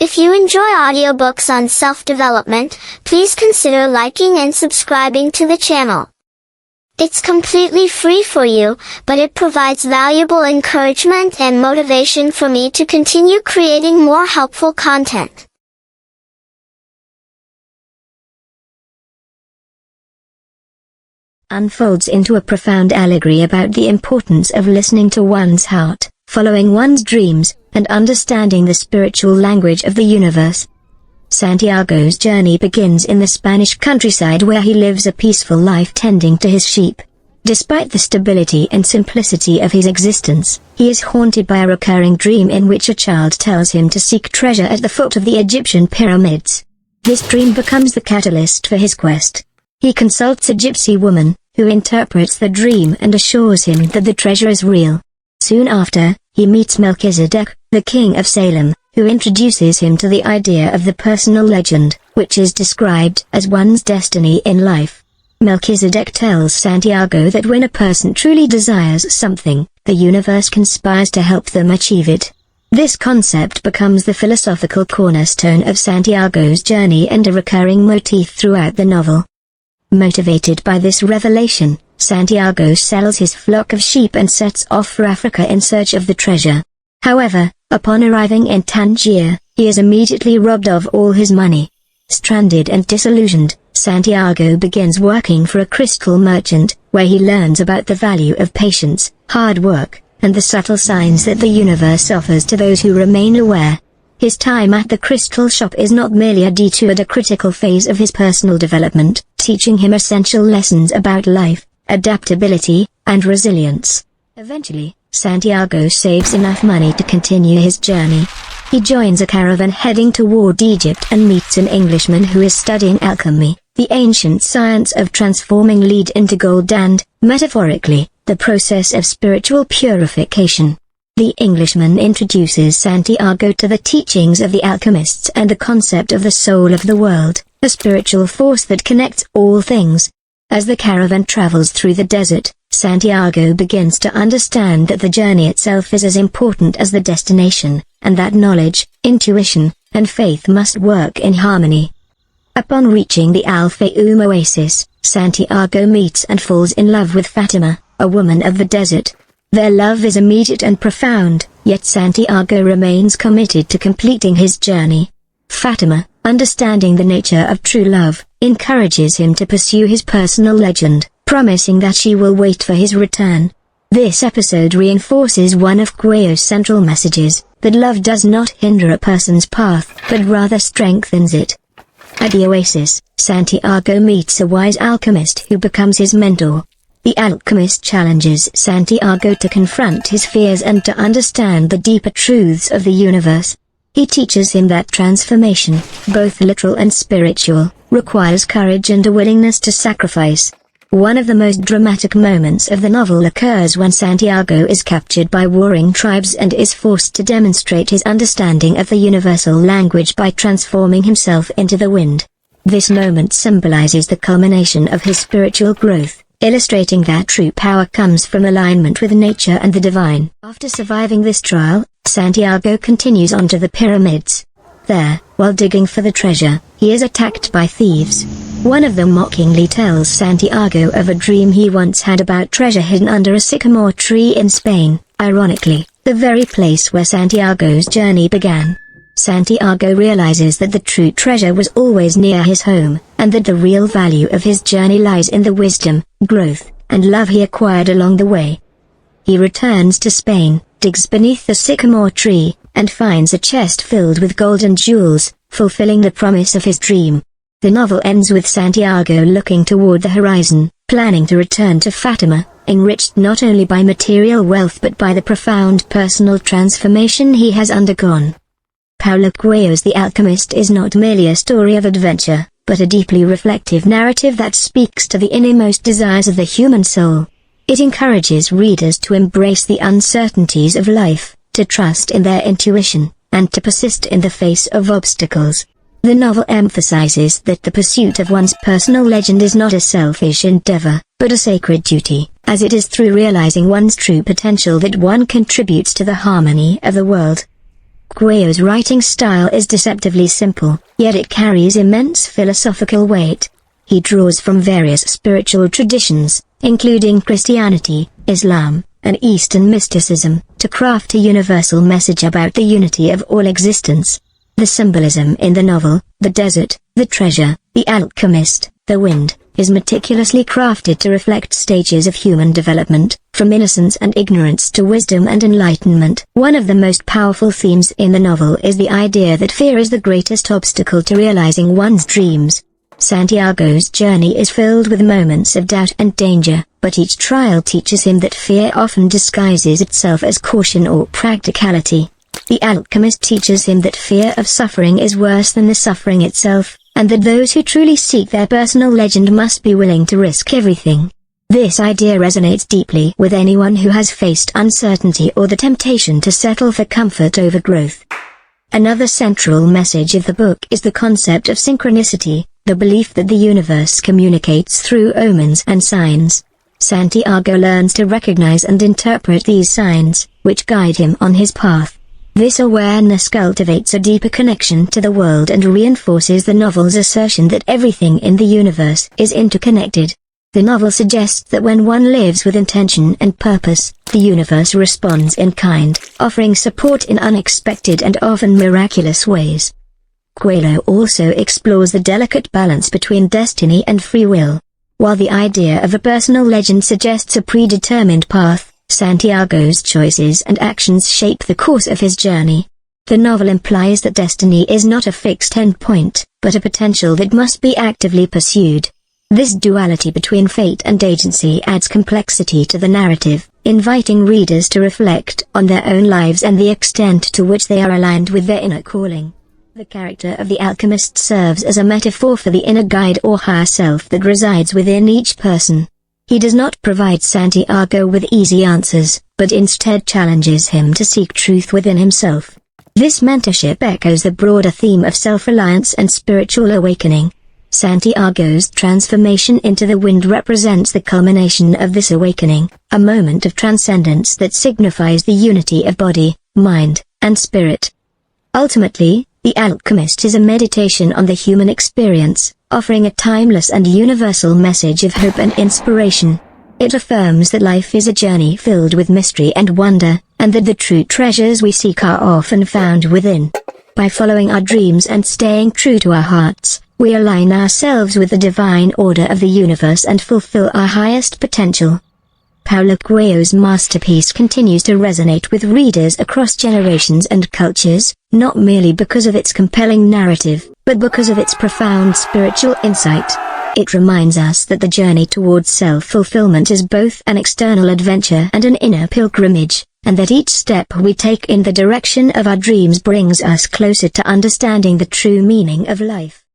If you enjoy audiobooks on self-development, please consider liking and subscribing to the channel. It's completely free for you, but it provides valuable encouragement and motivation for me to continue creating more helpful content. Unfolds into a profound allegory about the importance of listening to one's heart, following one's dreams, and understanding the spiritual language of the universe. Santiago's journey begins in the Spanish countryside where he lives a peaceful life tending to his sheep. Despite the stability and simplicity of his existence, he is haunted by a recurring dream in which a child tells him to seek treasure at the foot of the Egyptian pyramids. This dream becomes the catalyst for his quest. He consults a gypsy woman, who interprets the dream and assures him that the treasure is real. Soon after, he meets Melchizedek, the king of Salem, who introduces him to the idea of the personal legend, which is described as one's destiny in life. Melchizedek tells Santiago that when a person truly desires something, the universe conspires to help them achieve it. This concept becomes the philosophical cornerstone of Santiago's journey and a recurring motif throughout the novel. Motivated by this revelation, Santiago sells his flock of sheep and sets off for Africa in search of the treasure. However, upon arriving in Tangier, he is immediately robbed of all his money. Stranded and disillusioned, Santiago begins working for a crystal merchant, where he learns about the value of patience, hard work, and the subtle signs that the universe offers to those who remain aware. His time at the crystal shop is not merely a detour but a critical phase of his personal development, teaching him essential lessons about life, adaptability, and resilience. Eventually, Santiago saves enough money to continue his journey. He joins a caravan heading toward Egypt and meets an Englishman who is studying alchemy, the ancient science of transforming lead into gold and, metaphorically, the process of spiritual purification. The Englishman introduces Santiago to the teachings of the alchemists and the concept of the soul of the world, a spiritual force that connects all things. As the caravan travels through the desert, Santiago begins to understand that the journey itself is as important as the destination, and that knowledge, intuition, and faith must work in harmony. Upon reaching the Al-Fayoum oasis, Santiago meets and falls in love with Fatima, a woman of the desert. Their love is immediate and profound, yet Santiago remains committed to completing his journey. Fatima, understanding the nature of true love, encourages him to pursue his personal legend, promising that she will wait for his return. This episode reinforces one of Coelho's central messages, that love does not hinder a person's path, but rather strengthens it. At the oasis, Santiago meets a wise alchemist who becomes his mentor. The alchemist challenges Santiago to confront his fears and to understand the deeper truths of the universe. He teaches him that transformation, both literal and spiritual, requires courage and a willingness to sacrifice. One of the most dramatic moments of the novel occurs when Santiago is captured by warring tribes and is forced to demonstrate his understanding of the universal language by transforming himself into the wind. This moment symbolizes the culmination of his spiritual growth, illustrating that true power comes from alignment with nature and the divine. After surviving this trial, Santiago continues on to the pyramids. There, while digging for the treasure, he is attacked by thieves. One of them mockingly tells Santiago of a dream he once had about treasure hidden under a sycamore tree in Spain, ironically, the very place where Santiago's journey began. Santiago realizes that the true treasure was always near his home, and that the real value of his journey lies in the wisdom, growth, and love he acquired along the way. He returns to Spain, digs beneath the sycamore tree, and finds a chest filled with gold and jewels, fulfilling the promise of his dream. The novel ends with Santiago looking toward the horizon, planning to return to Fatima, enriched not only by material wealth but by the profound personal transformation he has undergone. Paulo Coelho's The Alchemist is not merely a story of adventure, but a deeply reflective narrative that speaks to the innermost desires of the human soul. It encourages readers to embrace the uncertainties of life, to trust in their intuition, and to persist in the face of obstacles. The novel emphasizes that the pursuit of one's personal legend is not a selfish endeavor, but a sacred duty, as it is through realizing one's true potential that one contributes to the harmony of the world. Coelho's writing style is deceptively simple, yet it carries immense philosophical weight. He draws from various spiritual traditions, including Christianity, Islam, and Eastern mysticism, to craft a universal message about the unity of all existence. The symbolism in the novel, the desert, the treasure, the alchemist, the wind, is meticulously crafted to reflect stages of human development, from innocence and ignorance to wisdom and enlightenment. One of the most powerful themes in the novel is the idea that fear is the greatest obstacle to realizing one's dreams. Santiago's journey is filled with moments of doubt and danger, but each trial teaches him that fear often disguises itself as caution or practicality. The alchemist teaches him that fear of suffering is worse than the suffering itself, and that those who truly seek their personal legend must be willing to risk everything. This idea resonates deeply with anyone who has faced uncertainty or the temptation to settle for comfort over growth. Another central message of the book is the concept of synchronicity, the belief that the universe communicates through omens and signs. Santiago learns to recognize and interpret these signs, which guide him on his path. This awareness cultivates a deeper connection to the world and reinforces the novel's assertion that everything in the universe is interconnected. The novel suggests that when one lives with intention and purpose, the universe responds in kind, offering support in unexpected and often miraculous ways. Coelho also explores the delicate balance between destiny and free will. While the idea of a personal legend suggests a predetermined path, Santiago's choices and actions shape the course of his journey. The novel implies that destiny is not a fixed endpoint, but a potential that must be actively pursued. This duality between fate and agency adds complexity to the narrative, inviting readers to reflect on their own lives and the extent to which they are aligned with their inner calling. The character of the alchemist serves as a metaphor for the inner guide or higher self that resides within each person. He does not provide Santiago with easy answers, but instead challenges him to seek truth within himself. This mentorship echoes the broader theme of self-reliance and spiritual awakening. Santiago's transformation into the wind represents the culmination of this awakening, a moment of transcendence that signifies the unity of body, mind, and spirit. Ultimately, The Alchemist is a meditation on the human experience, offering a timeless and universal message of hope and inspiration. It affirms that life is a journey filled with mystery and wonder, and that the true treasures we seek are often found within. By following our dreams and staying true to our hearts, we align ourselves with the divine order of the universe and fulfill our highest potential. Paulo Coelho's masterpiece continues to resonate with readers across generations and cultures, not merely because of its compelling narrative, but because of its profound spiritual insight. It reminds us that the journey towards self-fulfillment is both an external adventure and an inner pilgrimage, and that each step we take in the direction of our dreams brings us closer to understanding the true meaning of life.